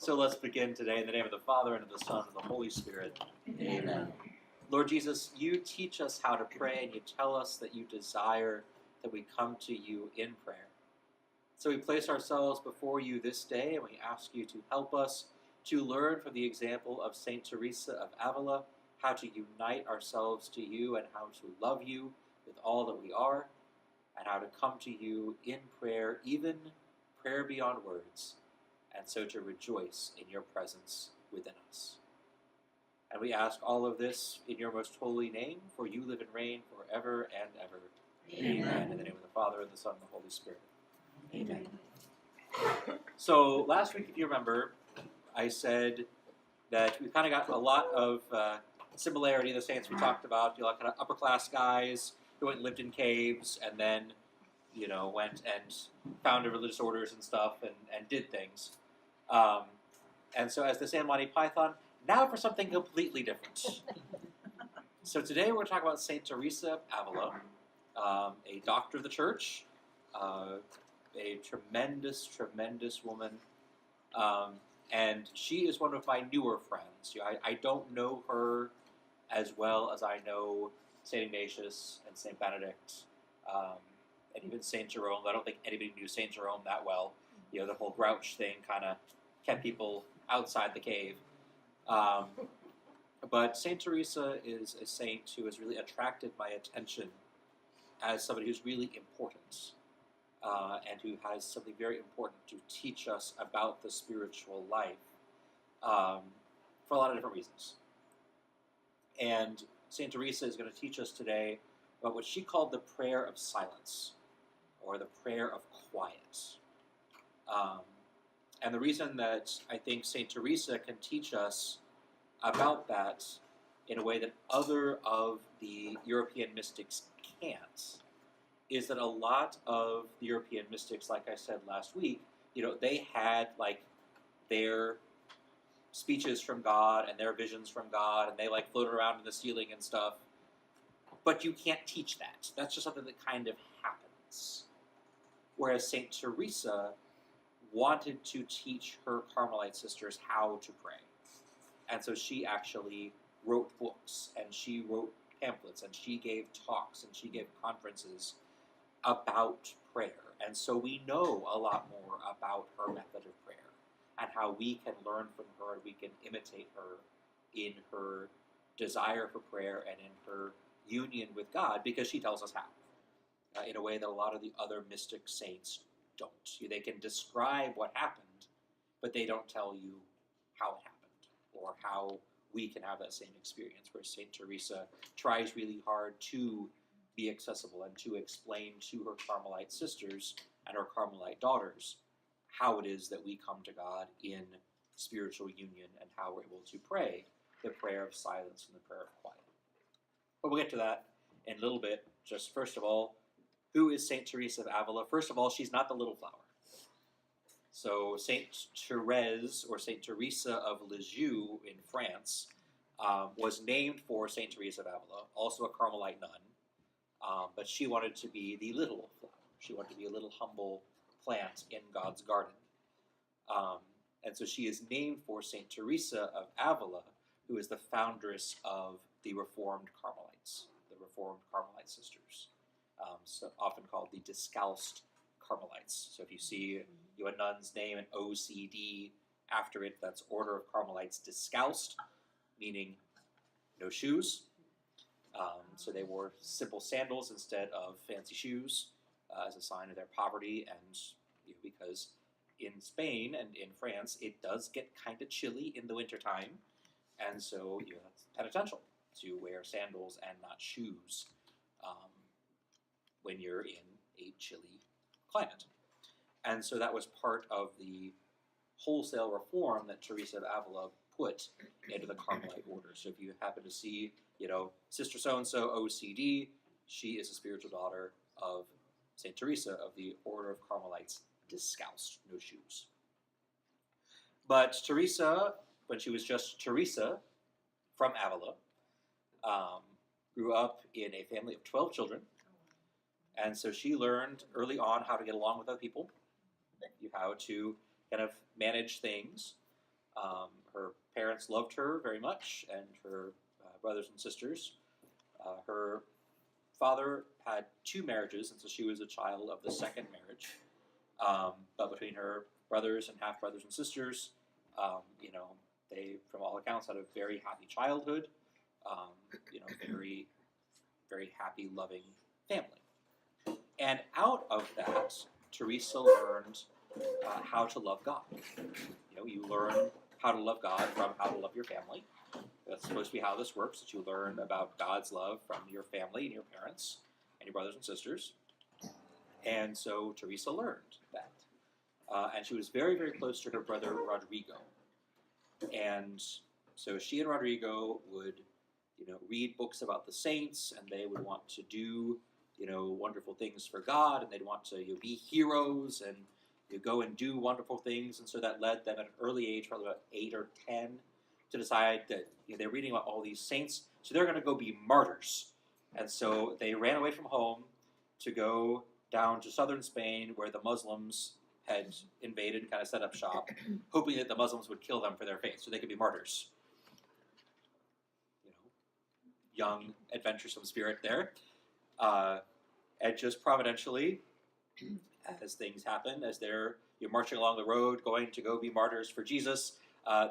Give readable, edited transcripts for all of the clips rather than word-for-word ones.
So let's begin today in the name of the Father, and of the Son, and of the Holy Spirit. Amen. Lord Jesus, you teach us how to pray, and you tell us that you desire that we come to you in prayer. So we place ourselves before you this day, and we ask you to help us to learn from the example of St. Teresa of Avila how to unite ourselves to you and how to love you with all that we are, and how to come to you in prayer, even prayer beyond words, and so to rejoice in your presence within us. And we ask all of this in your most holy name, for you live and reign forever and ever. Amen. In the name of the Father, and the Son, and the Holy Spirit. Amen. So last week, if you remember, I said that we've kind of got a lot of similarity in the saints we talked about, kind of upper class guys who went and lived in caves and then, went and founded religious orders and stuff and did things. And so as the San Monty Python, now for something completely different. So today we're going to talk about St. Teresa of Avila, a doctor of the church, a tremendous, tremendous woman. And she is one of my newer friends. I don't know her as well as I know St. Ignatius and St. Benedict, and even St. Jerome. I don't think anybody knew St. Jerome that well. The whole grouch thing kind of kept people outside the cave. But St. Teresa is a saint who has really attracted my attention as somebody who's really important, and who has something very important to teach us about the spiritual life, for a lot of different reasons. And St. Teresa is going to teach us today about what she called the prayer of silence, or the prayer of quiet. And the reason that I think St. Teresa can teach us about that in a way that other of the European mystics can't is that a lot of the European mystics, like I said last week, they had their speeches from God and their visions from God, and they floated around in the ceiling and stuff. But you can't teach that. That's just something that kind of happens. Whereas St. Teresa wanted to teach her Carmelite sisters how to pray. And so she actually wrote books, and she wrote pamphlets, and she gave talks, and she gave conferences about prayer. And so we know a lot more about her method of prayer and how we can learn from her and we can imitate her in her desire for prayer and in her union with God, because she tells us how, in a way that a lot of the other mystic saints don't. They can describe what happened, but they don't tell you how it happened or how we can have that same experience, where St. Teresa tries really hard to be accessible and to explain to her Carmelite sisters and her Carmelite daughters how it is that we come to God in spiritual union and how we're able to pray the prayer of silence and the prayer of quiet. But we'll get to that in a little bit. Just first of all, who is St. Teresa of Avila? First of all, she's not the little flower. So St. Therese, or St. Teresa of Lisieux in France, was named for St. Teresa of Avila, also a Carmelite nun, but she wanted to be the little flower. She wanted to be a little humble plant in God's garden. And so she is named for St. Teresa of Avila, who is the foundress of the Reformed Carmelites, the Reformed Carmelite sisters, so often called the Discalced Carmelites. So if you see a nun's name, an OCD after it, that's Order of Carmelites Discalced, meaning no shoes. So they wore simple sandals instead of fancy shoes as a sign of their poverty, and because in Spain and in France it does get kind of chilly in the wintertime, and so it's penitential to wear sandals and not shoes when you're in a chilly climate. And so that was part of the wholesale reform that Teresa of Avila put into the Carmelite order. So if you happen to see, Sister so-and-so OCD, she is a spiritual daughter of St. Teresa of the Order of Carmelites Discalced, no shoes. But Teresa, when she was just Teresa from Avila, grew up in a family of 12 children. And so she learned early on how to get along with other people, how to kind of manage things. Her parents loved her very much, and her brothers and sisters. Her father had two marriages, and so she was a child of the second marriage. But between her brothers and half brothers and sisters, they, from all accounts, had a very happy childhood. Very, very happy, loving family. And out of that, Teresa learned how to love God. You learn how to love God from how to love your family. That's supposed to be how this works, that you learn about God's love from your family and your parents and your brothers and sisters. And so Teresa learned that. And she was very, very close to her brother Rodrigo. And so she and Rodrigo would, read books about the saints, and they would want to do, wonderful things for God, and they'd want to be heroes and go and do wonderful things. And so that led them at an early age, probably about 8 or 10, to decide that they're reading about all these saints, so they're going to go be martyrs. And so they ran away from home to go down to southern Spain, where the Muslims had invaded and kind of set up shop, hoping that the Muslims would kill them for their faith so they could be martyrs. Young, adventuresome spirit there. And just providentially, as things happen, as they're marching along the road, going to go be martyrs for Jesus,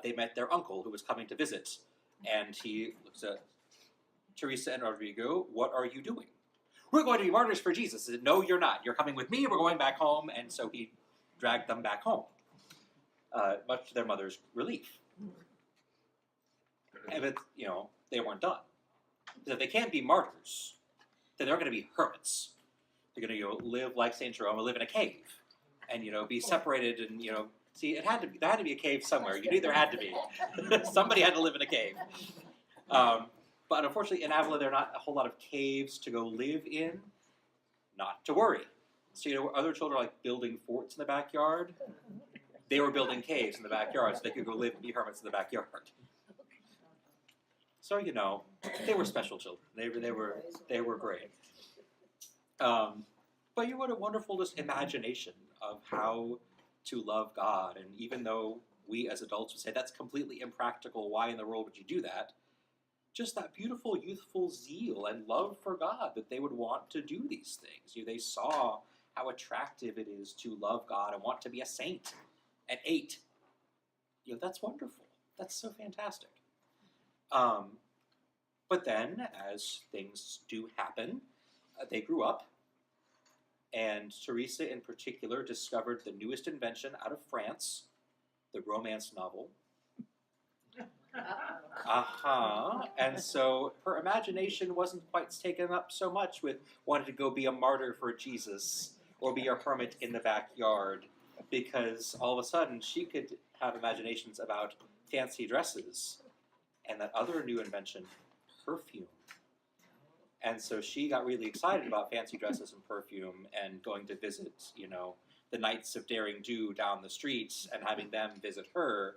they met their uncle who was coming to visit. And he looks at Teresa and Rodrigo, "What are you doing?" "We're going to be martyrs for Jesus." He said, "No, you're not. You're coming with me. We're going back home." And so he dragged them back home, much to their mother's relief. But, they weren't done. Because if they can't be martyrs, then they're going to be hermits. They're going to live like St. Jerome and live in a cave and, be separated and, see, there had to be a cave somewhere. You knew there had to be. Somebody had to live in a cave. But unfortunately, in Avila, there are not a whole lot of caves to go live in. Not to worry. So, other children are like building forts in the backyard. They were building caves in the backyard so they could go live and be hermits in the backyard. So, they were special children. They were great. But what a wonderful just imagination of how to love God. And even though we as adults would say that's completely impractical, why in the world would you do that? Just that beautiful, youthful zeal and love for God that they would want to do these things. They saw how attractive it is to love God and want to be a saint at 8. That's wonderful. That's so fantastic. But then, as things do happen, they grew up, and Teresa in particular discovered the newest invention out of France, the romance novel. And so her imagination wasn't quite taken up so much with wanting to go be a martyr for Jesus or be a hermit in the backyard, because all of a sudden she could have imaginations about fancy dresses and that other new invention, perfume. And so she got really excited about fancy dresses and perfume and going to visit, the Knights of Daring Do down the streets and having them visit her.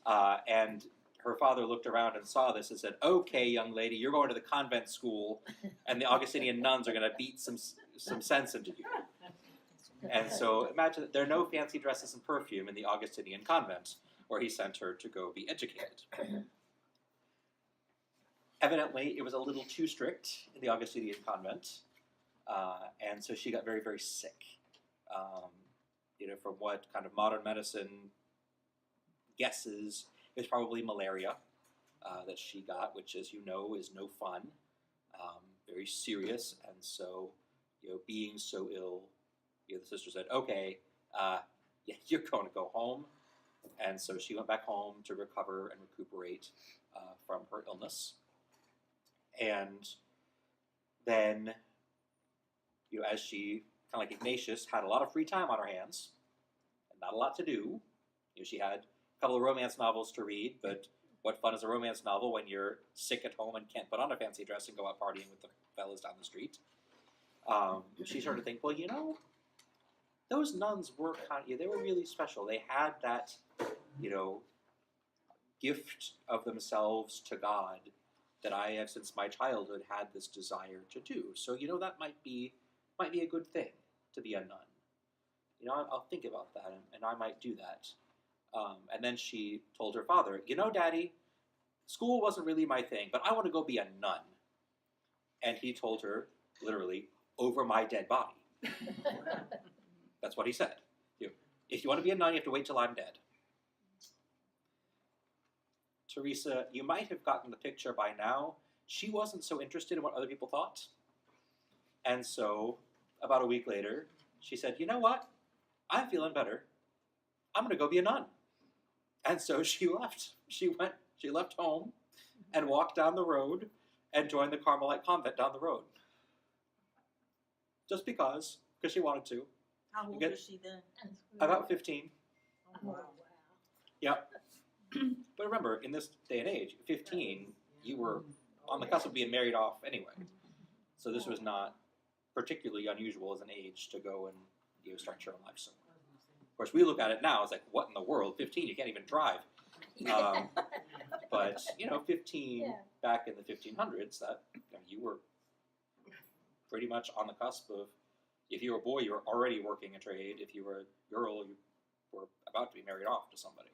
And her father looked around and saw this and said, "Okay, young lady, you're going to the convent school, and the Augustinian nuns are going to beat some sense into you." And so imagine that there are no fancy dresses and perfume in the Augustinian convent where he sent her to go be educated. Evidently, it was a little too strict in the Augustinian convent, and so she got very, very sick. From what kind of modern medicine guesses, it was probably malaria that she got, which, as you know, is no fun, very serious. And so, being so ill, the sister said, "Okay, you're going to go home." And so she went back home to recover and recuperate from her illness. And then, as she, kind of like Ignatius, had a lot of free time on her hands and not a lot to do, she had a couple of romance novels to read, but what fun is a romance novel when you're sick at home and can't put on a fancy dress and go out partying with the fellas down the street? She started to think, well, those nuns were they were really special. They had that, gift of themselves to God that I have since my childhood had this desire to do. So, that might be a good thing to be a nun. I'll think about that, and I might do that. And then she told her father, you know, Daddy, school wasn't really my thing, but I want to go be a nun. And he told her, literally, over my dead body. That's what he said. If you want to be a nun, you have to wait till I'm dead. Teresa, you might have gotten the picture by now. She wasn't so interested in what other people thought. And so, about a week later, she said, you know what? I'm feeling better. I'm going to go be a nun. And so she left. She left home and walked down the road and joined the Carmelite convent down the road. Just because she wanted to. How old was she then? About 15. Oh, wow. Yep. But remember, in this day and age, 15, you were on the cusp of being married off anyway. So this was not particularly unusual as an age to go and start your own life somewhere. Of course, we look at it now, it's like, what in the world? 15, you can't even drive. But, 15 back in the 1500s, that you were pretty much on the cusp of, if you were a boy, you were already working a trade. If you were a girl, you were about to be married off to somebody,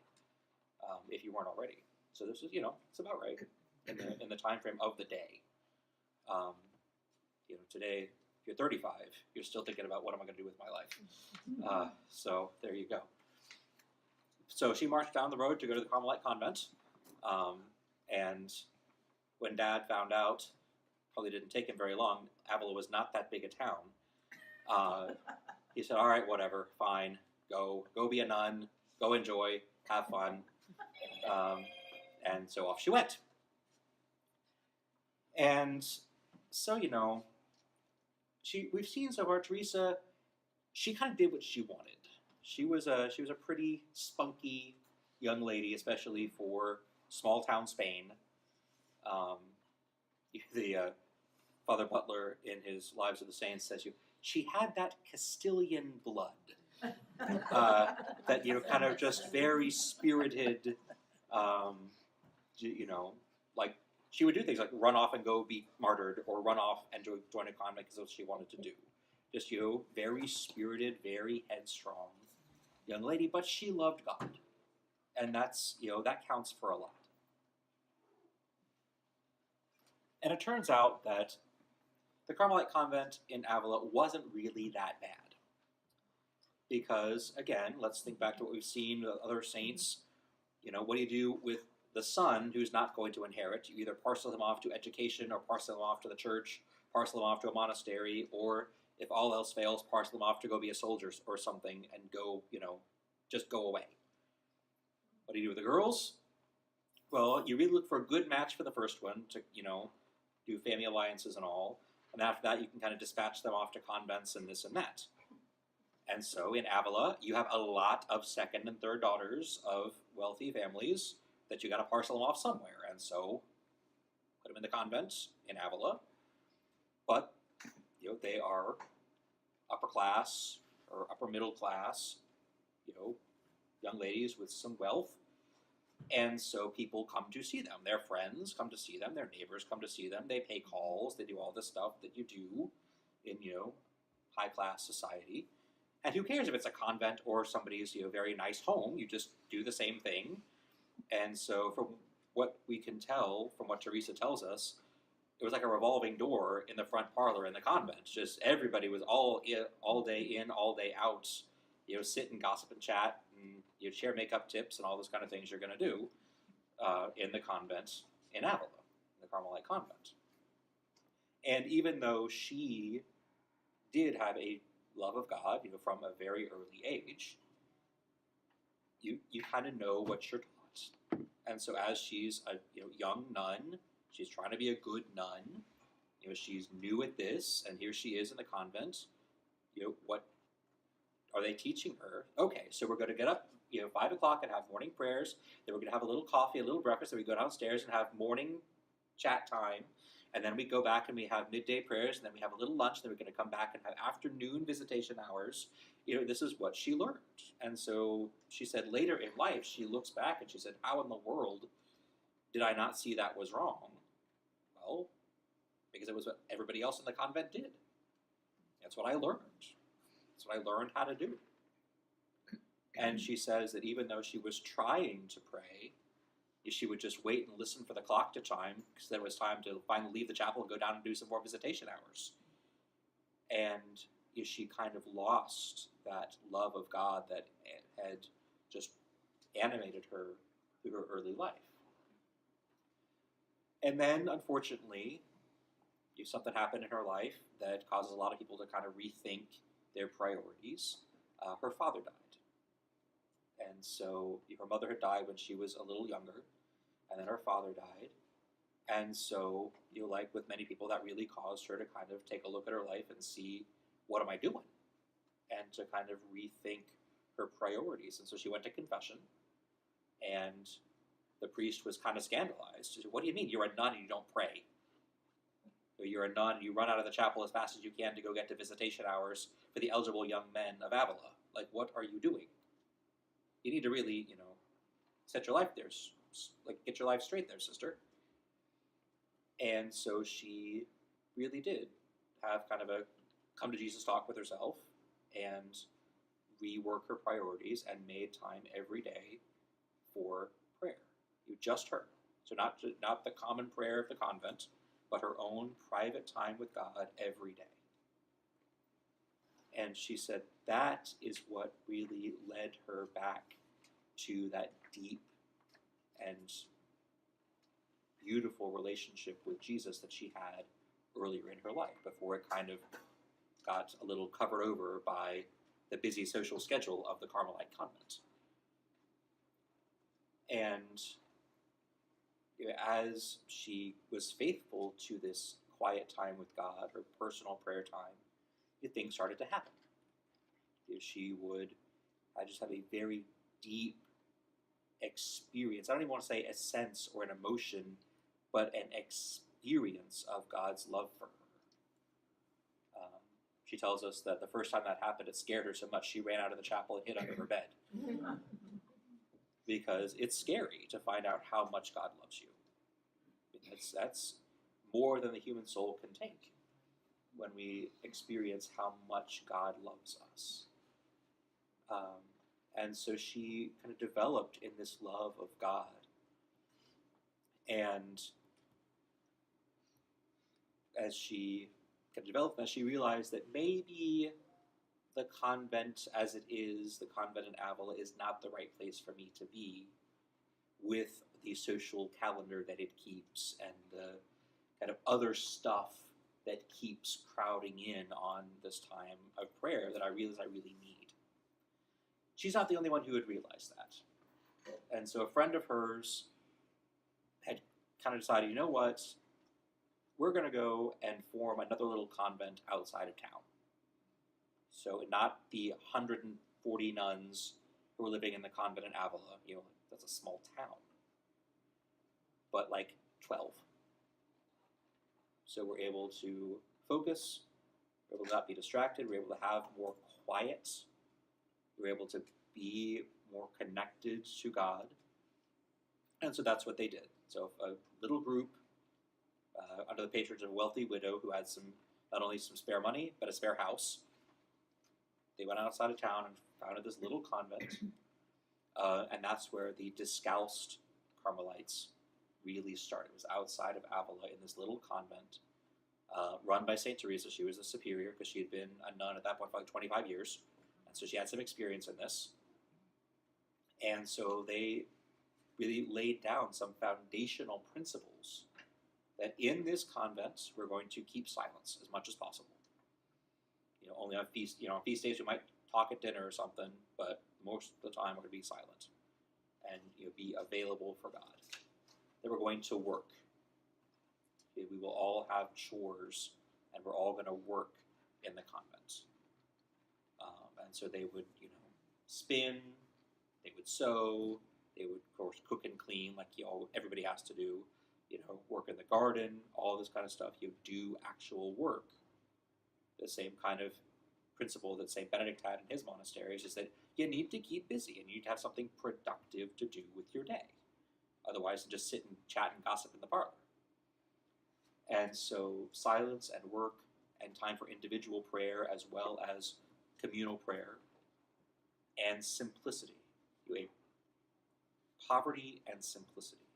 if you weren't already. So this is, it's about right in the time frame of the day. Today, if you're 35, you're still thinking about what am I going to do with my life. So there you go. So she marched down the road to go to the Carmelite convent, and when Dad found out, probably didn't take him very long. Avila was not that big a town. He said, all right, whatever, fine, go be a nun, go enjoy, have fun. And so off she went. And so, we've seen so far, Teresa, she kind of did what she wanted. She was a pretty spunky young lady, especially for small town Spain. The Father Butler in his Lives of the Saints says she had that Castilian blood, that kind of just very spirited, like she would do things like run off and go be martyred, or run off and join a convent because that's what she wanted to do. Just very spirited, very headstrong young lady, but she loved God, and that's that counts for a lot. And it turns out that the Carmelite convent in Avila wasn't really that bad. Because, again, let's think back to what we've seen with other saints. What do you do with the son who's not going to inherit? You either parcel him off to education, or parcel him off to the church, parcel him off to a monastery, or, if all else fails, parcel him off to go be a soldier or something and go, just go away. What do you do with the girls? Well, you really look for a good match for the first one to, do family alliances and all. And after that, you can kind of dispatch them off to convents and this and that. And so in Avila, you have a lot of second and third daughters of wealthy families that you got to parcel them off somewhere. And so put them in the convent in Avila. But, they are upper class or upper middle class, young ladies with some wealth. And so people come to see them. Their friends come to see them. Their neighbors come to see them. They pay calls. They do all this stuff that you do in, high-class society. And who cares if it's a convent or somebody's, very nice home? You just do the same thing. And so from what we can tell, from what Teresa tells us, it was like a revolving door in the front parlor in the convent. Just everybody was all day in, all day out, sit and gossip and chat, and share makeup tips and all those kind of things you're going to do in the convent in Avila, the Carmelite convent. And even though she did have a love of God, from a very early age, you kind of know what you're taught. And so as she's a young nun, she's trying to be a good nun. She's new at this, and here she is in the convent. What are they teaching her? Okay, so we're going to get up, 5 o'clock and have morning prayers. Then we're going to have a little coffee, a little breakfast. Then we go downstairs and have morning chat time. And then we go back and we have midday prayers. And then we have a little lunch. Then we're going to come back and have afternoon visitation hours. This is what she learned. And so she said later in life, she looks back and she said, how in the world did I not see that was wrong? Well, because it was what everybody else in the convent did. That's what I learned. That's what I learned how to do. And she says that even though she was trying to pray, she would just wait and listen for the clock to chime because there was time to finally leave the chapel and go down and do some more visitation hours. And she kind of lost that love of God that had just animated her through her early life. And then, unfortunately, something happened in her life that causes a lot of people to kind of rethink their priorities. Her father died. And so her mother had died when she was a little younger, and then her father died. And so, like with many people, that really caused her to kind of take a look at her life and see, what am I doing? And to kind of rethink her priorities. And so she went to confession, and the priest was kind of scandalized. He said, what do you mean? You're a nun and you don't pray? You're a nun and you run out of the chapel as fast as you can to go get to visitation hours for the eligible young men of Avila. Like, what are you doing? You need to really, set your life there. Get your life straight there, sister. And so she really did have kind of a come to Jesus talk with herself and rework her priorities and made time every day for prayer. Just her. So not the common prayer of the convent, but her own private time with God every day. And she said that is what really led her back to that deep and beautiful relationship with Jesus that she had earlier in her life, before it kind of got a little covered over by the busy social schedule of the Carmelite convent. And as she was faithful to this quiet time with God, her personal prayer time, things started to happen. She would just have a very deep experience. I don't even want to say a sense or an emotion, but an experience of God's love for her. She tells us that the first time that happened, it scared her so much she ran out of the chapel and hid under her bed. Because it's scary to find out how much God loves you. That's more than the human soul can take when we experience how much God loves us. And so she kind of developed in this love of God. And as she kind of developed that, she realized that maybe the convent as it is, the convent in Avila, is not the right place for me to be with the social calendar that it keeps and the kind of other stuff that keeps crowding in on this time of prayer that I realize I really need. She's not the only one who had realized that. And so a friend of hers had kind of decided, you know what, we're going to go and form another little convent outside of town. So not the 140 nuns who were living in the convent in Avila, that's a small town, but like 12. So we're able to focus, we're able to not be distracted, we're able to have more quiet, we're able to be more connected to God. And so that's what they did. So a little group under the patronage of a wealthy widow who had not only some spare money, but a spare house. They went outside of town and founded this little convent. And that's where the Discalced Carmelites really started. It was outside of Avila in this little convent run by St. Teresa. She was the superior because she had been a nun at that point for like 25 years. And so she had some experience in this. And so they really laid down some foundational principles that in this convent we're going to keep silence as much as possible. Only on feast days we might talk at dinner or something, but most of the time we're going to be silent and be available for God. That we're going to work. We will all have chores, and we're all going to work in the convent. And so they would, spin, they would sew, they would, of course, cook and clean like everybody has to do. Work in the garden, all this kind of stuff. Do actual work. The same kind of principle that St. Benedict had in his monasteries is that you need to keep busy and you need to have something productive to do with your day. Otherwise, just sit and chat and gossip in the parlor. And so silence and work and time for individual prayer as well as communal prayer and simplicity. A poverty and simplicity.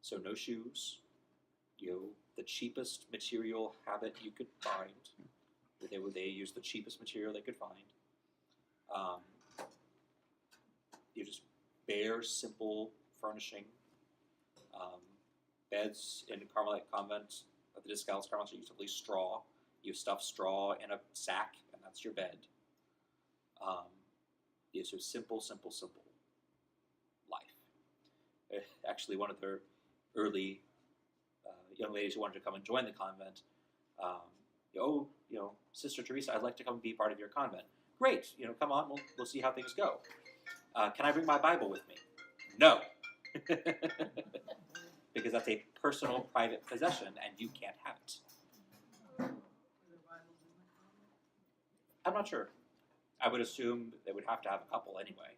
So no shoes, the cheapest material habit you could find. They use the cheapest material they could find. Just bare, simple furnishing. Beds in Carmelite convent, the Discalced Carmelites are usually straw. You stuff straw in a sack, and that's your bed. So simple life. Actually, one of their early young ladies who wanted to come and join the convent, Sister Teresa, I'd like to come be part of your convent. Great, come on, we'll see how things go. Can I bring my Bible with me? No. Because that's a personal, private possession, and you can't have it. I'm not sure. I would assume they would have to have a couple anyway.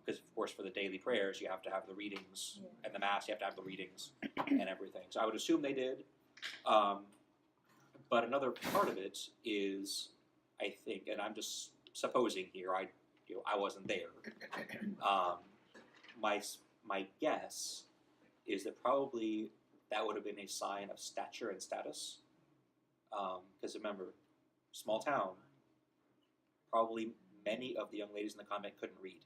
Because, of course, for the daily prayers, you have to have the readings, and the Mass, you have to have the readings and everything. So I would assume they did. But another part of it is, I think, and I'm just supposing here, I wasn't there. My guess is that probably that would have been a sign of stature and status. Because remember, small town, probably many of the young ladies in the convent couldn't read.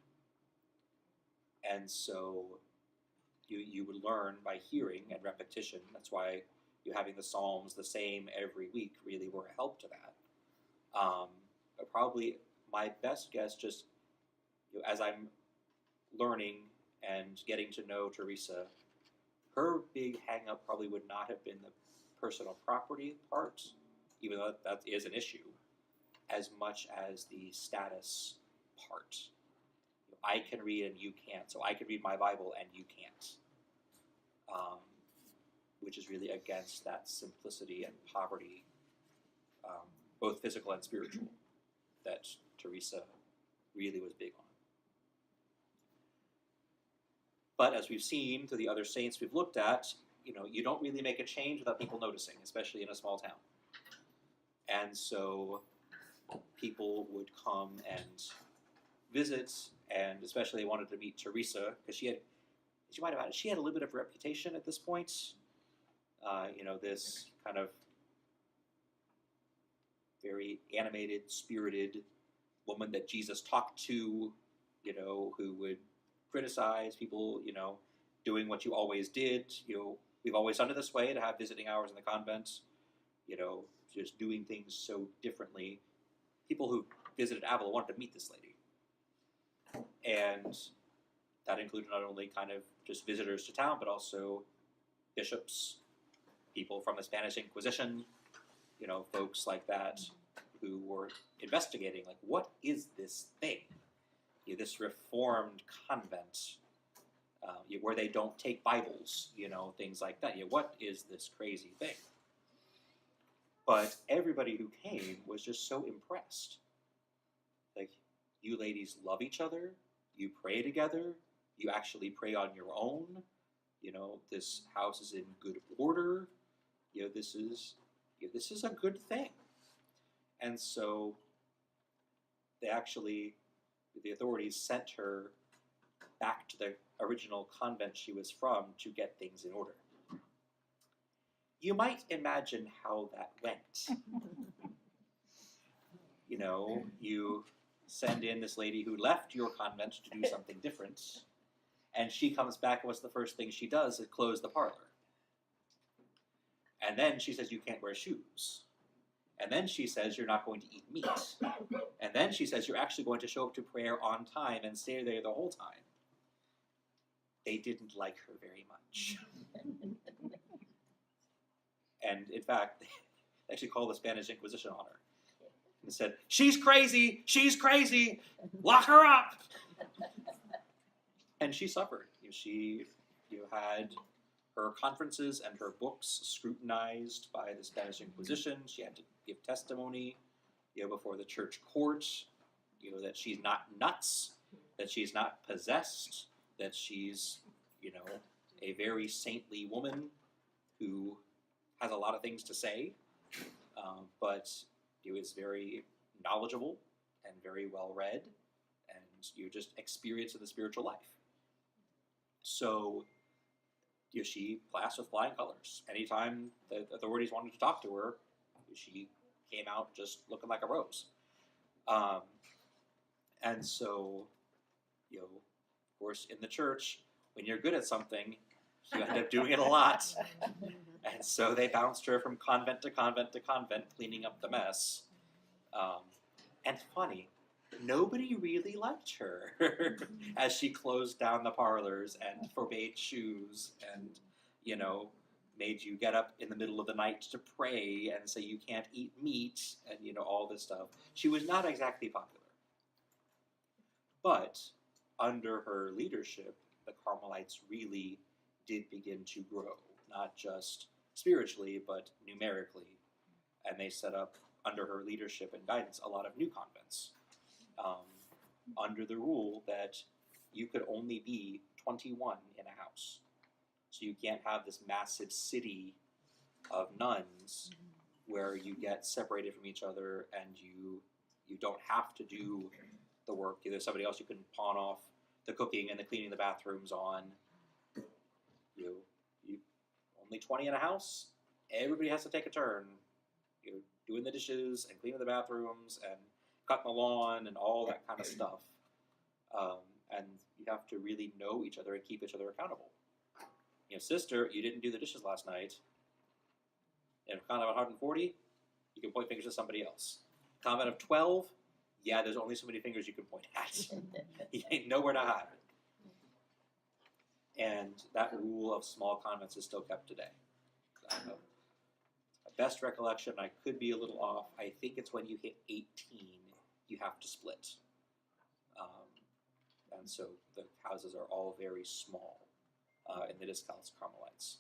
And so you would learn by hearing and repetition. That's why having the Psalms the same every week really were a help to that. But probably my best guess, just as I'm learning and getting to know Teresa, her big hang-up probably would not have been the personal property part, even though that is an issue, as much as the status part. I can read and you can't, so I can read my Bible and you can't. Which is really against that simplicity and poverty, both physical and spiritual, that Teresa really was big on. But as we've seen through the other saints we've looked at, you don't really make a change without people noticing, especially in a small town. And so people would come and visit, and especially they wanted to meet Teresa, because she had a little bit of reputation at this point. This kind of very animated, spirited woman that Jesus talked to, who would criticize people, doing what you always did. We've always done it this way, to have visiting hours in the convent, just doing things so differently. People who visited Avila wanted to meet this lady. And that included not only kind of just visitors to town, but also bishops, people from the Spanish Inquisition, folks like that who were investigating, like, what is this thing? This reformed convent where they don't take Bibles, things like that. What is this crazy thing? But everybody who came was just so impressed. Like, you ladies love each other, you pray together, you actually pray on your own, this house is in good order, this is a good thing. And so the authorities sent her back to the original convent she was from to get things in order. You might imagine how that went. You send in this lady who left your convent to do something different, and she comes back, and what's the first thing she does is close the parlor. And then she says you can't wear shoes. And then she says you're not going to eat meat. And then she says you're actually going to show up to prayer on time and stay there the whole time. They didn't like her very much. And in fact, they actually called the Spanish Inquisition on her. And said, she's crazy, lock her up. And she suffered. She had her conferences and her books scrutinized by the Spanish Inquisition. She had to give testimony, before the church court, that she's not nuts, that she's not possessed, that she's, a very saintly woman who has a lot of things to say, but is very knowledgeable and very well read, and you just experience in the spiritual life. So she classed with flying colors. Anytime the authorities wanted to talk to her, she came out just looking like a rose. And so, of course, in the church, when you're good at something, you end up doing it a lot. And so they bounced her from convent to convent to convent, cleaning up the mess. And funny, nobody really liked her as she closed down the parlors and forbade shoes and, made you get up in the middle of the night to pray and say you can't eat meat and, all this stuff. She was not exactly popular. But under her leadership, the Carmelites really did begin to grow, not just spiritually, but numerically. And they set up, under her leadership and guidance, a lot of new convents, under the rule that you could only be 21 in a house. So you can't have this massive city of nuns where you get separated from each other and you don't have to do the work. There's somebody else you can pawn off the cooking and the cleaning the bathrooms on. You only 20 in a house. Everybody has to take a turn. Doing the dishes and cleaning the bathrooms and cutting the lawn and all that kind of stuff. And you have to really know each other and keep each other accountable. Sister, you didn't do the dishes last night. In a convent of 140, you can point fingers at somebody else. Convent of 12, yeah, there's only so many fingers you can point at. You ain't nowhere to hide. And that rule of small convents is still kept today. Best recollection, I could be a little off, I think it's when you hit 18, you have to split. And so the houses are all very small in the Discalced Carmelites.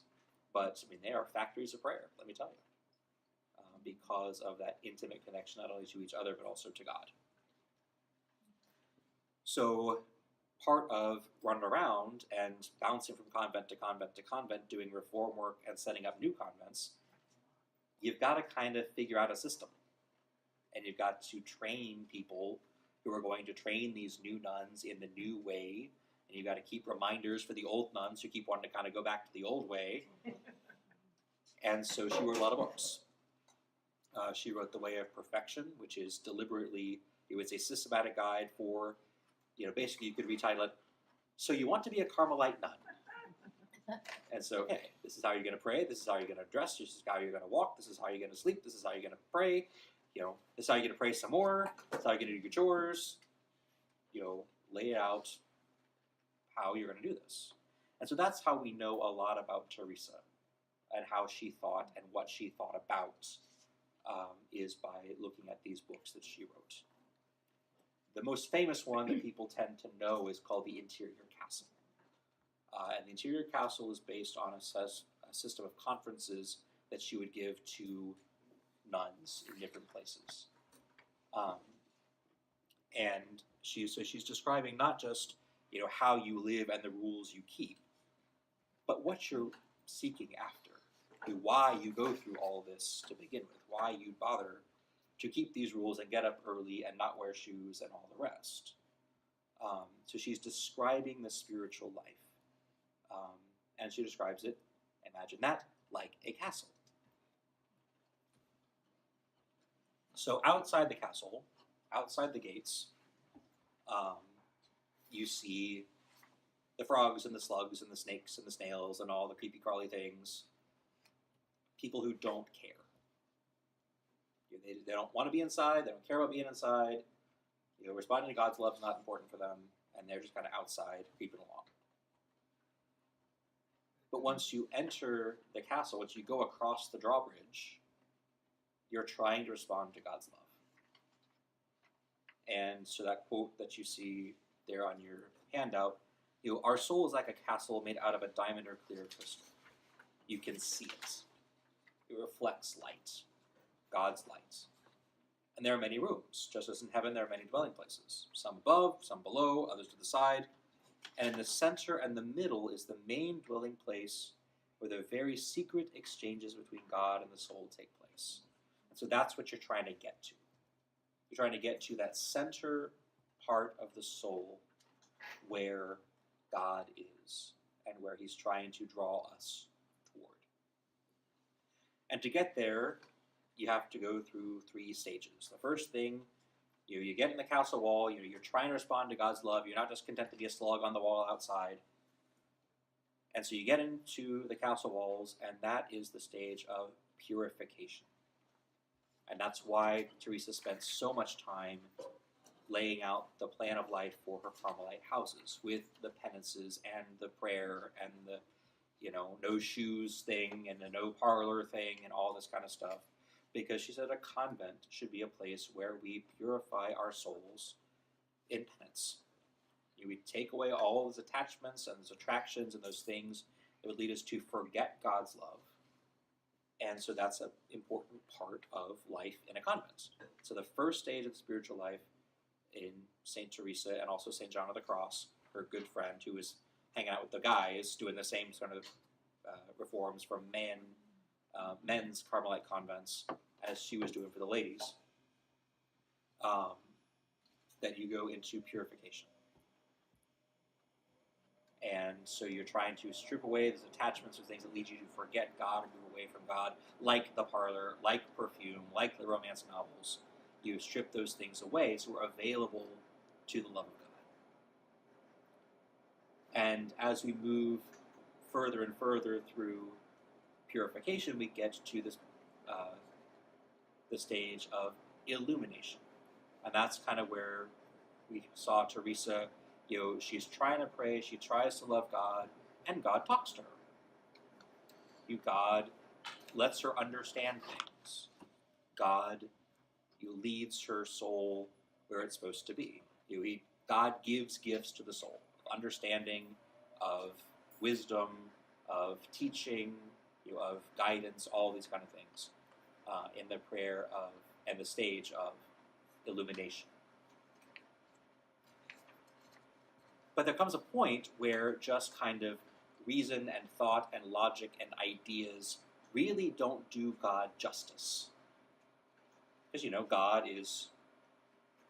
But, they are factories of prayer, let me tell you, because of that intimate connection not only to each other, but also to God. So part of running around and bouncing from convent to convent to convent, doing reform work and setting up new convents, you've got to kind of figure out a system. And you've got to train people who are going to train these new nuns in the new way. And you've got to keep reminders for the old nuns who keep wanting to kind of go back to the old way. And so she wrote a lot of books. She wrote The Way of Perfection, which is deliberately, it was a systematic guide for, basically you could retitle it, So You Want to Be a Carmelite Nun. And so, okay, this is how you're going to pray, this is how you're going to dress, this is how you're going to walk, this is how you're going to sleep, this is how you're going to pray, this is how you're going to pray some more, this is how you're going to do your chores, lay it out how you're going to do this. And so that's how we know a lot about Teresa and how she thought and what she thought about is by looking at these books that she wrote. The most famous one that people tend to know is called The Interior Castle. And the Interior Castle is based on a system of conferences that she would give to nuns in different places. And she's describing not just how you live and the rules you keep, but what you're seeking after, why you go through all this to begin with, why you bother to keep these rules and get up early and not wear shoes and all the rest. So she's describing the spiritual life. And she describes it, imagine that, like a castle. So outside the castle, outside the gates, you see the frogs and the slugs and the snakes and the snails and all the creepy crawly things. People who don't care. They don't want to be inside, they don't care about being inside. Responding to God's love is not important for them, and they're just kind of outside, creeping along. But once you enter the castle, once you go across the drawbridge, you're trying to respond to God's love. And so that quote that you see there on your handout, our soul is like a castle made out of a diamond or clear crystal. You can see it. It reflects light, God's light. And there are many rooms. Just as in heaven, there are many dwelling places. Some above, some below, others to the side. And in the center and the middle is the main dwelling place where the very secret exchanges between God and the soul take place. And so that's what you're trying to get to. You're trying to get to that center part of the soul where God is and where he's trying to draw us toward. And to get there, you have to go through 3 stages. The first thing, you get in the castle wall, you're trying to respond to God's love. You're not just content to be a slug on the wall outside. And so you get into the castle walls, and that is the stage of purification. And that's why Teresa spent so much time laying out the plan of life for her Carmelite houses with the penances and the prayer and the no shoes thing and the no parlor thing and all this kind of stuff. Because she said a convent should be a place where we purify our souls in penance. We take away all those attachments and those attractions and those things that would lead us to forget God's love. And so that's an important part of life in a convent. So the first stage of the spiritual life in St. Teresa and also St. John of the Cross, her good friend who was hanging out with the guys doing the same sort of reforms from men's Carmelite convents as she was doing for the ladies, that you go into purification. And so you're trying to strip away those attachments or things that lead you to forget God or move away from God, like the parlor, like perfume, like the romance novels. You strip those things away so we're available to the love of God. And as we move further and further through purification, we get to this the stage of illumination. And that's kind of where we saw Teresa. She's trying to pray, she tries to love God, and God talks to her. God lets her understand things. God leads her soul where it's supposed to be. God gives gifts to the soul, understanding, of wisdom, of teaching, of guidance, all these kind of things in the prayer of and the stage of illumination. But there comes a point where just kind of reason and thought and logic and ideas really don't do God justice. Because, God is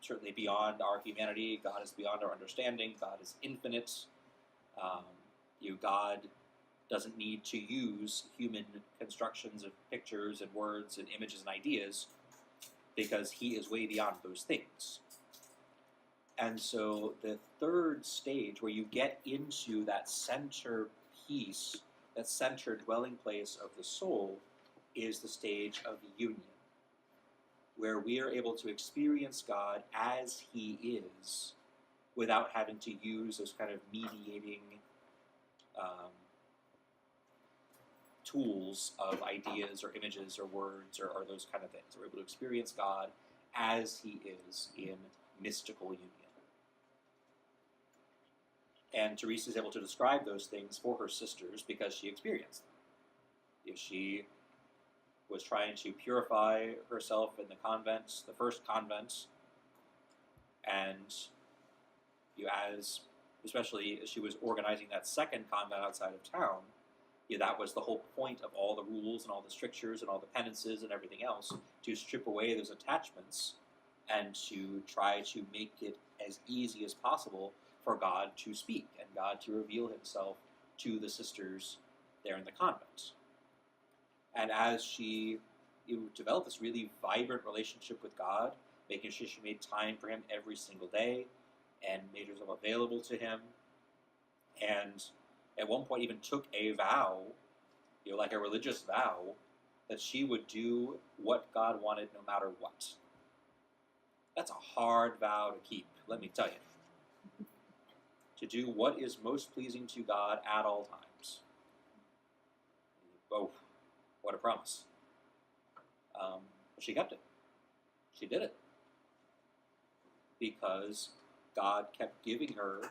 certainly beyond our humanity. God is beyond our understanding. God is infinite. God doesn't need to use human constructions of pictures and words and images and ideas because he is way beyond those things. And so the third stage, where you get into that center piece, that center dwelling place of the soul, is the stage of union, where we are able to experience God as he is without having to use those kind of mediating tools of ideas or images or words or those kind of things. We're able to experience God as he is in mystical union. And Teresa is able to describe those things for her sisters because she experienced them. She was trying to purify herself in the convent, the first convent, and especially as she was organizing that second convent outside of town, that was the whole point of all the rules and all the strictures and all the penances and everything else, to strip away those attachments and to try to make it as easy as possible for God to speak and God to reveal himself to the sisters there in the convent. And as she developed this really vibrant relationship with God, making sure she made time for him every single day and made herself available to him, and at one point even took a vow, like a religious vow, that she would do what God wanted no matter what. That's a hard vow to keep, let me tell you. To do what is most pleasing to God at all times. Oh, what a promise. But she kept it. She did it. Because God kept giving her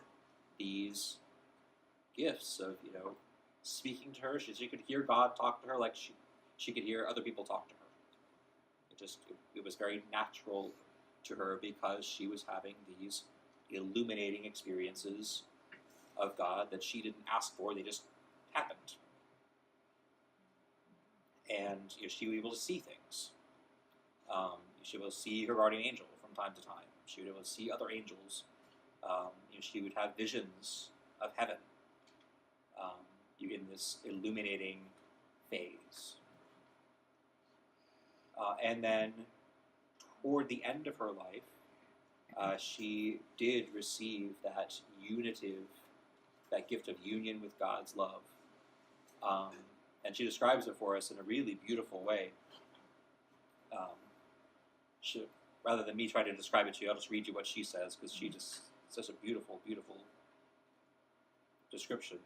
these gifts of, speaking to her. She could hear God talk to her like she could hear other people talk to her. It was very natural to her because she was having these illuminating experiences of God that she didn't ask for, they just happened. And she was able to see things. She was able to see her guardian angel from time to time. She was able to see other angels She would have visions of heaven in this illuminating phase. And then toward the end of her life, she did receive that gift of union with God's love. And she describes it for us in a really beautiful way. Rather than me try to describe it to you, I'll just read you what she says, because she just such a beautiful, beautiful description.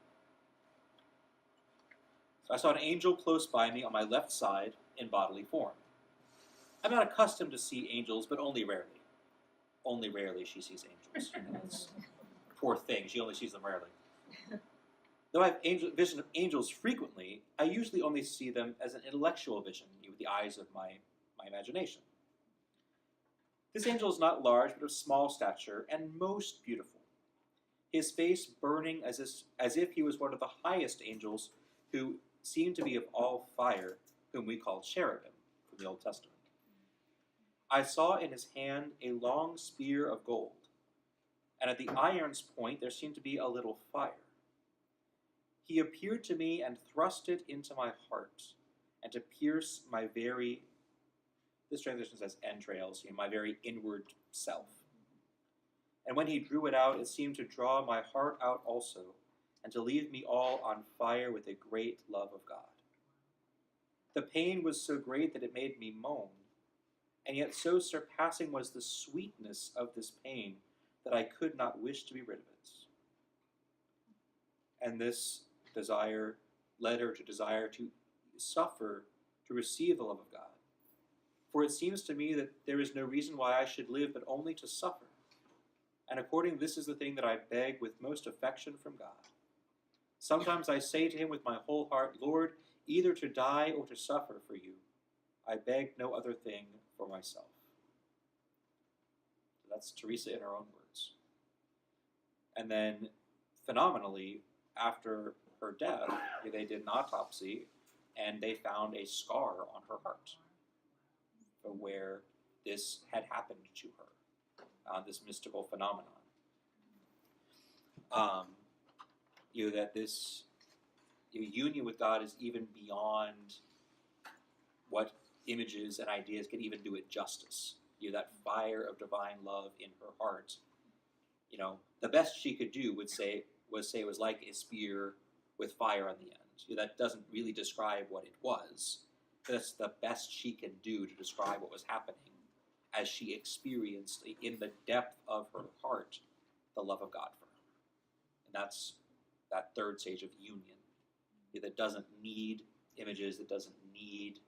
So I saw an angel close by me on my left side in bodily form. I'm not accustomed to see angels, but only rarely. Only rarely she sees angels. Poor thing, she only sees them rarely. Though I have vision of angels frequently, I usually only see them as an intellectual vision with the eyes of my imagination. This angel is not large, but of small stature, and most beautiful. His face burning as if he was one of the highest angels, who seemed to be of all fire, whom we call cherubim from the Old Testament. I saw in his hand a long spear of gold, and at the iron's point there seemed to be a little fire. He appeared to me and thrust it into my heart, and to pierce my very, this translation says entrails, my very inward self. And when he drew it out, it seemed to draw my heart out also, and to leave me all on fire with a great love of God. The pain was so great that it made me moan, and yet so surpassing was the sweetness of this pain that I could not wish to be rid of it. And this desire led her to desire to suffer, to receive the love of God. For it seems to me that there is no reason why I should live, but only to suffer. And according this is the thing that I beg with most affection from God. Sometimes I say to him with my whole heart, Lord, either to die or to suffer for you. I beg no other thing for myself. That's Teresa in her own words. And then, phenomenally, after her death, they did an autopsy, and they found a scar on her heart where this had happened to her, this mystical phenomenon. That this union with God is even beyond what images and ideas can even do it justice. That fire of divine love in her heart. The best she could do was say it was like a spear with fire on the end. That doesn't really describe what it was. That's the best she can do to describe what was happening as she experienced in the depth of her heart the love of God for her. And that's that third stage of union. That doesn't need images, that doesn't need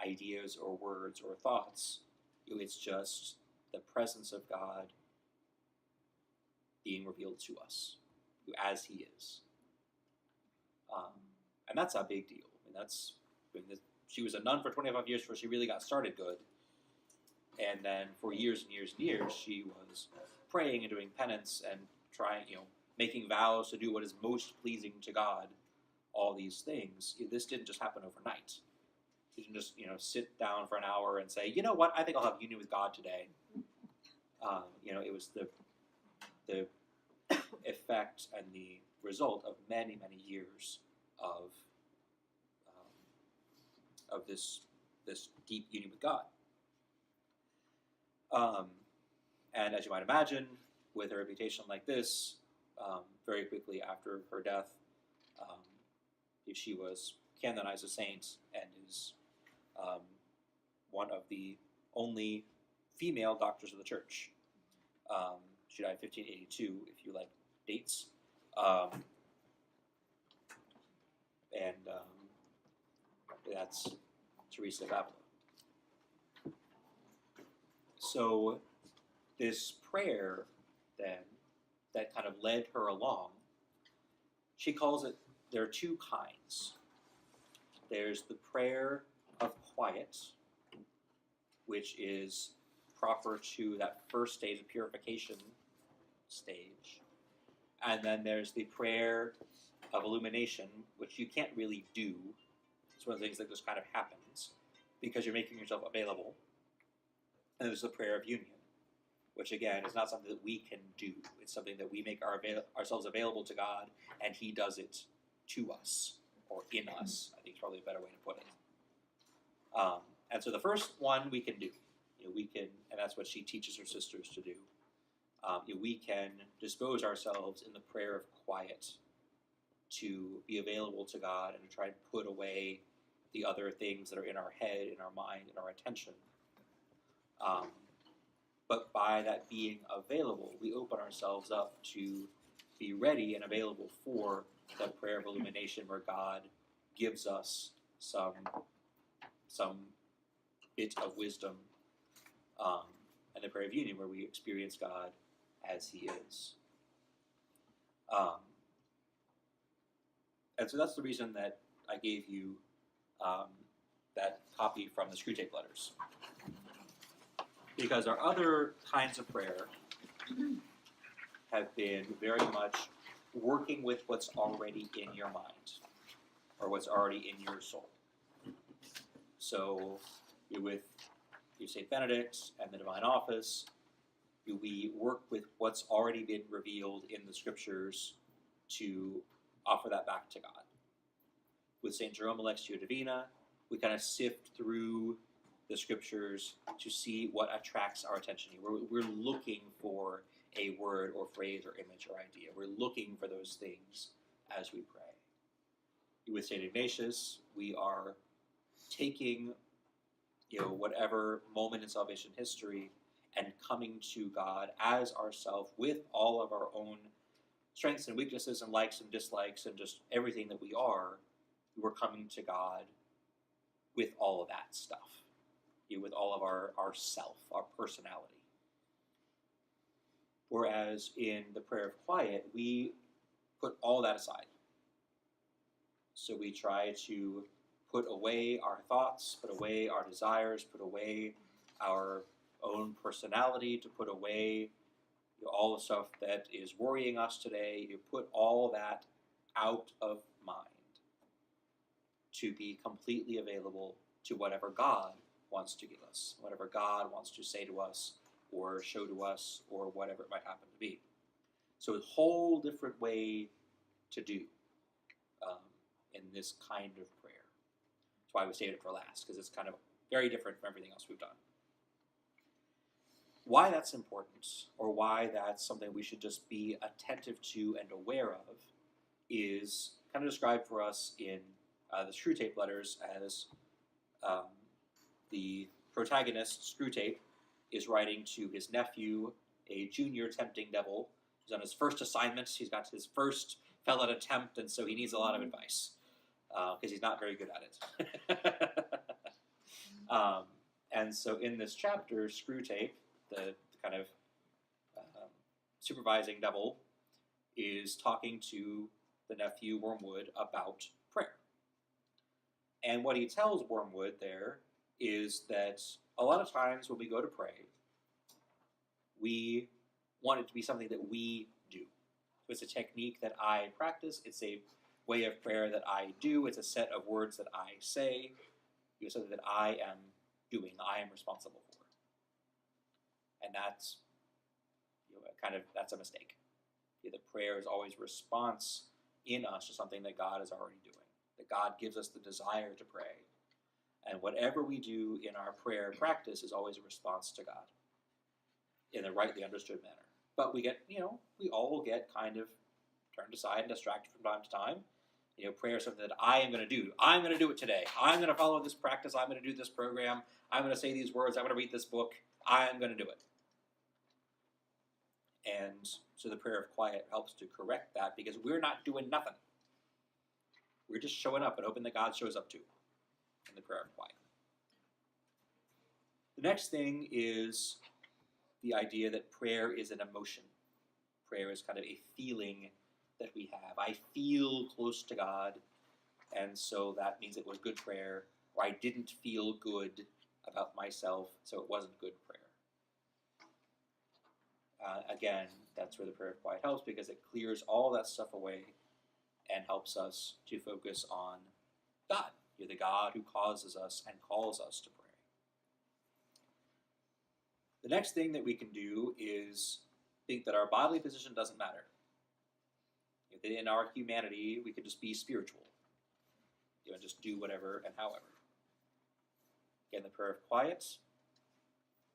ideas or words or thoughts. It's just the presence of God being revealed to us as he is. And that's a big deal. She was a nun for 25 years before she really got started good. And then for years and years and years, she was praying and doing penance and trying, making vows to do what is most pleasing to God, all these things. This didn't just happen overnight. She didn't just, sit down for an hour and say, you know what, I think I'll have union with God today. It was the effect and the result of many, many years of this deep union with God. And as you might imagine, with a reputation like this, very quickly after her death, she was canonized a saint and is one of the only female doctors of the church. She died in 1582, if you like dates. That's Teresa of Avila. So this prayer, then, that kind of led her along, she calls it, there are two kinds. There's the prayer of quiet, which is proper to that first stage of purification stage. And then there's the prayer of illumination, which you can't really do. It's one of the things that just kind of happens because you're making yourself available. And there's the prayer of union. which again is not something that we can do. It's something that we make ourselves available to God, and He does it to us, or in us, I think is probably a better way to put it. And so the first one we can do. We can, and that's what she teaches her sisters to do. We can dispose ourselves in the prayer of quiet to be available to God and to try and put away the other things that are in our head, in our mind, in our attention. But by that being available, we open ourselves up to be ready and available for that prayer of illumination where God gives us some bit of wisdom, and the prayer of union where we experience God as He is. And so that's the reason that I gave you that copy from the Screwtape Letters. Because our other kinds of prayer have been very much working with what's already in your mind, or what's already in your soul. So with St. Benedict and the Divine Office, we work with what's already been revealed in the Scriptures to offer that back to God. With St. Jerome Alexio Divina, we kind of sift through the Scriptures to see what attracts our attention. We're looking for a word or phrase or image or idea. We're looking for those things as we pray. With St. Ignatius, we are taking whatever moment in salvation history and coming to God as ourself with all of our own strengths and weaknesses and likes and dislikes and just everything that we are. We're coming to God with all of that stuff, with all of our self, our personality. Whereas in the prayer of quiet, we put all that aside. So we try to put away our thoughts, put away our desires, put away our own personality, to put away all the stuff that is worrying us today. You put all that out of mind to be completely available to whatever God wants to give us, whatever God wants to say to us or show to us or whatever it might happen to be. So a whole different way to do in this kind of prayer. That's why we saved it for last, because it's kind of very different from everything else we've done. Why that's important, or why that's something we should just be attentive to and aware of, is kind of described for us in the Screwtape Letters as the protagonist, Screwtape, is writing to his nephew, a junior tempting devil. He's on his first assignment. He's got his first failed attempt, and so he needs a lot of advice because he's not very good at it. And so in this chapter, Screwtape, the kind of supervising devil, is talking to the nephew Wormwood about prayer. And what he tells Wormwood there is that a lot of times when we go to pray, we want it to be something that we do. So it's a technique that I practice. It's a way of prayer that I do. It's a set of words that I say. It's something that I am doing, I am responsible for. And that's that's a mistake. The prayer is always response in us to something that God is already doing. That God gives us the desire to pray. And whatever we do in our prayer practice is always a response to God in a rightly understood manner. But we get, we all get kind of turned aside and distracted from time to time. Prayer is something that I am going to do. I'm going to do it today. I'm going to follow this practice. I'm going to do this program. I'm going to say these words. I'm going to read this book. I'm going to do it. And so the prayer of quiet helps to correct that, because we're not doing nothing. We're just showing up and hoping that God shows up too in the prayer of quiet. The next thing is the idea that prayer is an emotion. Prayer is kind of a feeling that we have. I feel close to God, and so that means it was good prayer, or I didn't feel good about myself, so it wasn't good prayer. Again, that's where the prayer of quiet helps, because it clears all that stuff away and helps us to focus on God. The God who causes us and calls us to pray. The next thing that we can do is think that our bodily position doesn't matter. That in our humanity, we could just be spiritual. Just do whatever and however. Again, the prayer of quiet,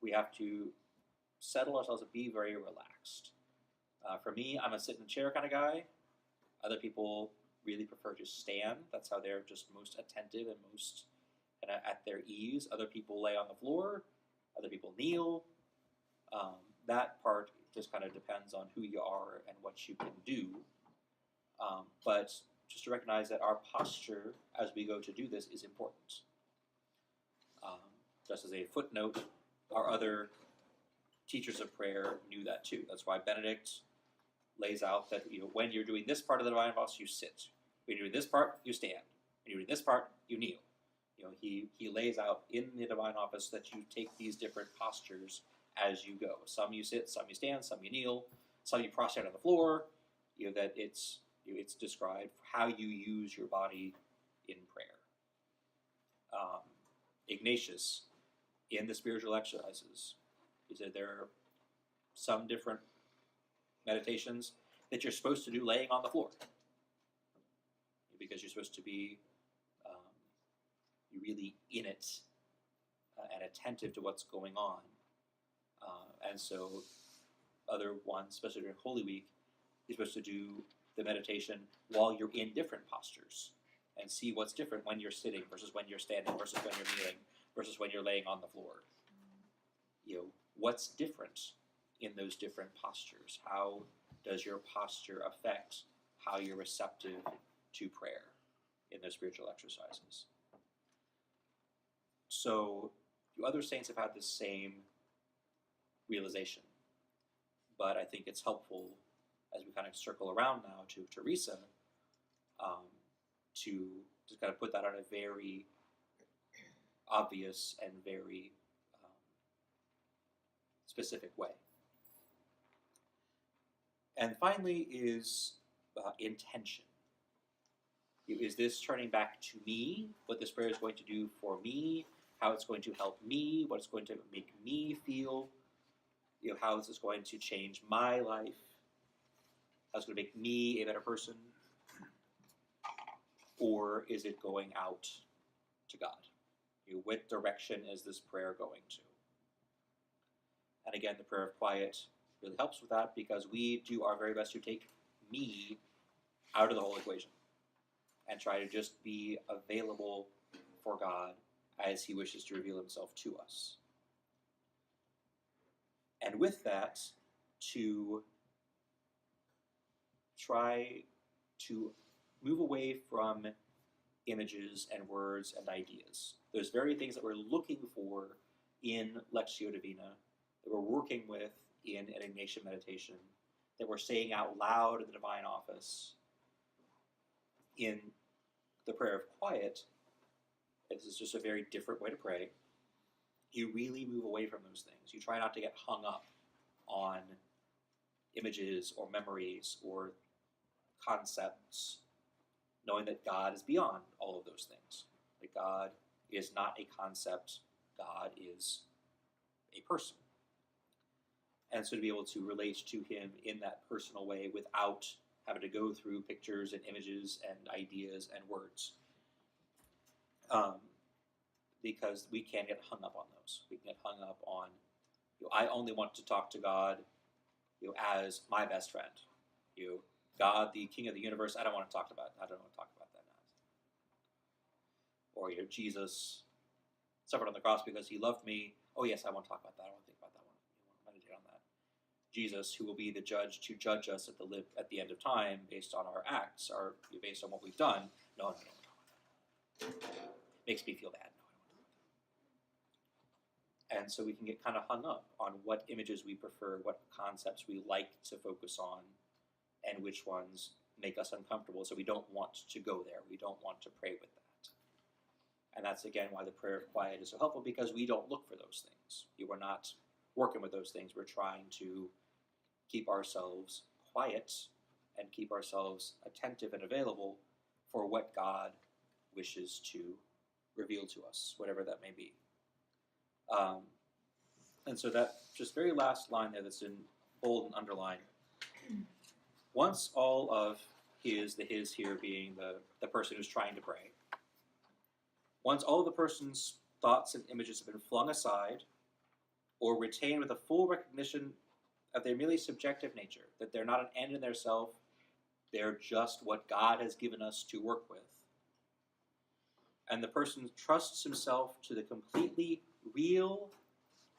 we have to settle ourselves and be very relaxed. For me, I'm a sit in a chair kind of guy. Other people really prefer to stand. That's how they're just most attentive and most at their ease. Other people lay on the floor. Other people kneel. That part just kind of depends on who you are and what you can do. But just to recognize that our posture as we go to do this is important. Just as a footnote, our other teachers of prayer knew that too. That's why Benedict lays out that when you're doing this part of the divine office, you sit. When you're doing this part, you stand. When you're doing this part, you kneel. He lays out in the divine office that you take these different postures as you go. Some you sit, some you stand, some you kneel, some you prostrate on the floor. That it's described how you use your body in prayer. Ignatius, in the spiritual exercises, he said there are some different meditations that you're supposed to do laying on the floor because you're supposed to be really in it and attentive to what's going on. And so other ones, especially during Holy Week, you're supposed to do the meditation while you're in different postures and see what's different when you're sitting versus when you're standing versus when you're kneeling versus when you're laying on the floor. What's different in those different postures? How does your posture affect how you're receptive to prayer in those spiritual exercises? So other saints have had the same realization, but I think it's helpful as we kind of circle around now to Teresa, to just kind of put that on a very obvious and very specific way. And finally is intention. Is this turning back to me, what this prayer is going to do for me, how it's going to help me, what it's going to make me feel, how is this going to change my life, how it's going to make me a better person, or is it going out to God? What direction is this prayer going to? And again, the prayer of quiet really helps with that because we do our very best to take me out of the whole equation and try to just be available for God as He wishes to reveal Himself to us. And with that, to try to move away from images and words and ideas. Those very things that we're looking for in Lectio Divina, that we're working with in an Ignatian meditation, that we're saying out loud in the Divine Office, in the prayer of quiet. This is just a very different way to pray. You really move away from those things. You try not to get hung up on images or memories or concepts, knowing that God is beyond all of those things. That God is not a concept, God is a person. And so to be able to relate to Him in that personal way without having to go through pictures and images and ideas and words. Because we can get hung up on those. We can get hung up on, I only want to talk to God as my best friend. God, the King of the universe, I don't want to talk about that now. Or Jesus suffered on the cross because He loved me. Oh yes, I want to talk about that. I want to think about that one. I want to meditate on that. Jesus, who will be the judge to judge us at the end of time based on our acts, or based on what we've done. No, I don't want to talk about that. Makes me feel bad. No, I don't want to talk about that. And so we can get kind of hung up on what images we prefer, what concepts we like to focus on, and which ones make us uncomfortable, so we don't want to go there. We don't want to pray with that. And that's, again, why the prayer of quiet is so helpful, because we don't look for those things. We're not working with those things. We're trying to keep ourselves quiet and keep ourselves attentive and available for what God wishes to reveal to us, whatever that may be. And so that just very last line there that's in bold and underlined. Once all of his, the his here being the person who's trying to pray, once all of the person's thoughts and images have been flung aside or retained with a full recognition of their merely subjective nature, that they're not an end in themselves, they're just what God has given us to work with. And the person trusts himself to the completely real,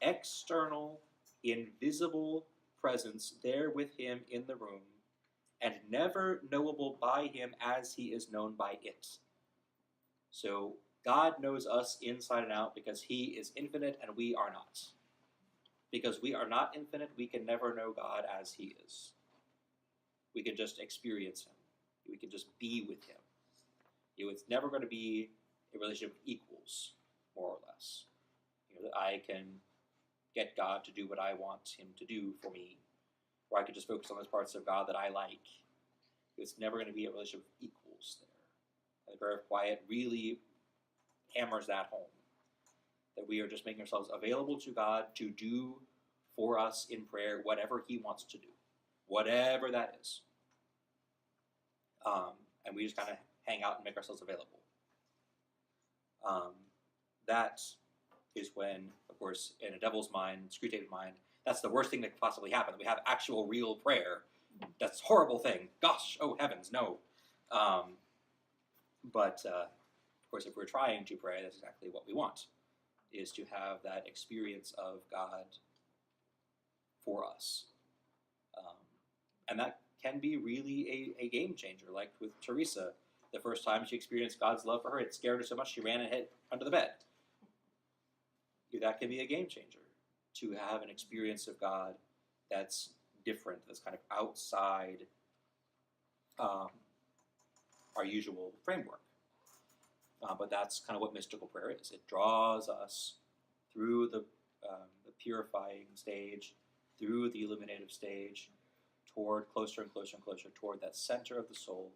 external, invisible presence there with him in the room, and never knowable by him as he is known by it. So God knows us inside and out because he is infinite and we are not. Because we are not infinite, we can never know God as he is. We can just experience him. We can just be with him. It's never going to be a relationship of equals, more or less. That I can get God to do what I want him to do for me, or I can just focus on those parts of God that I like. It's never going to be a relationship of equals there. And the prayer of quiet really hammers that home, that we are just making ourselves available to God to do for us in prayer whatever he wants to do, whatever that is. And we just kind of hang out and make ourselves available. That is when, of course, in a devil's mind, screwtape mind, that's the worst thing that could possibly happen. We have actual real prayer. That's a horrible thing. Gosh, oh heavens, no. But of course, if we're trying to pray, that's exactly what we want, is to have that experience of God for us. And that can be really a game changer, like with Teresa. The first time she experienced God's love for her, it scared her so much she ran and hid under the bed. That can be a game changer, to have an experience of God that's different, that's kind of outside our usual framework. But that's kind of what mystical prayer is. It draws us through the purifying stage, through the illuminative stage, toward closer and closer and closer toward that center of the soul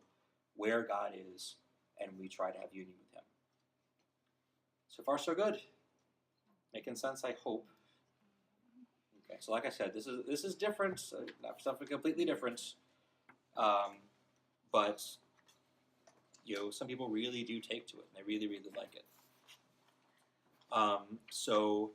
where God is, and we try to have union with him. So far, so good. Making sense, I hope. Okay, so like I said, this is different, something completely different. But some people really do take to it, and they really, really like it. So